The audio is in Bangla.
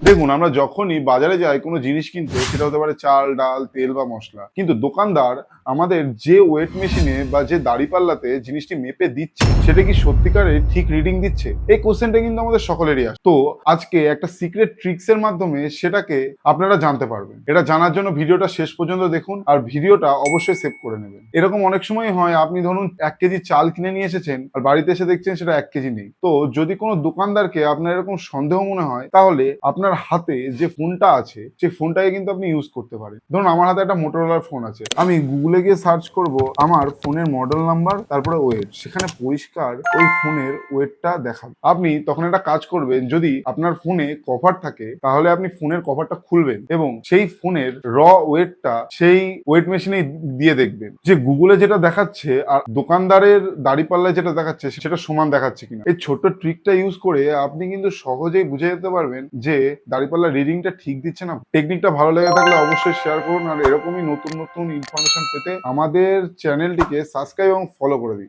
দেখুন, আমরা যখনই বাজারে যাই কোনো জিনিস কিনতে, সেটা হতে পারে চাল, ডাল, তেল বা মসলা। কিন্তু দোকানদার আমাদের যে ওয়েট মেশিনে বা যে দাঁড়িপাল্লাতে জিনিসটি মেপে দিচ্ছে, সেটা কি সত্যিকারের ঠিক রিডিং দিচ্ছে? এই কোশ্চেনটা কিন্তু আমাদের সকলেরই আসে। তো আজকে একটা সিক্রেট ট্রিক্স এর মাধ্যমে সেটাকে আপনারা জানতে পারবেন। এটা জানার জন্য ভিডিওটা শেষ পর্যন্ত দেখুন, আর ভিডিওটা অবশ্যই সেভ করে নেবেন। এরকম অনেক সময় হয়, আপনি ধরুন 1 কেজি চাল কিনে নিয়ে এসেছেন আর বাড়িতে এসে দেখছেন সেটা 1 কেজি নেই। তো যদি কোনো দোকানদারকে আপনার এরকম সন্দেহ মনে হয়, তাহলে আপনার হাতে যে ফোনটা আছে সেই ফোনটাকে কিন্তু আপনি ইউজ করতে পারেন। ধরুন আমার হাতে একটা মোটরোলার ফোন আছে, আমি গুগলে গিয়ে সার্চ করব আমার ফোনের মডেল নাম্বার, তারপরে ওয়েট, সেখানে পরিষ্কার ওই ফোনের ওয়েটটা দেখাবে। আপনি তখন একটা কাজ করবেন, যদি আপনার ফোনে কভার থাকে তাহলে আপনি ফোনের কভারটা খুলবেন এবং সেই ফোনের ওয়েটটা সেই ওয়েট মেশিনে দিয়ে দেখবেন যে গুগলে যেটা দেখাচ্ছে আর দোকানদারের দাঁড়িপাল্লায় যেটা দেখাচ্ছে সেটা সমান দেখাচ্ছে কিনা। এই ছোট্ট ট্রিকটা ইউজ করে আপনি কিন্তু সহজেই বুঝে যেতে পারবেন যে দাঁড়িপাল্লার রিডিংটা ঠিক দিচ্ছে না। টেকনিকটা ভালো লেগে থাকলে অবশ্যই শেয়ার করুন, আর এরকমই নতুন নতুন ইনফরমেশন পেতে আমাদের চ্যানেলটিকে সাবস্ক্রাইব এবং ফলো করে দিন।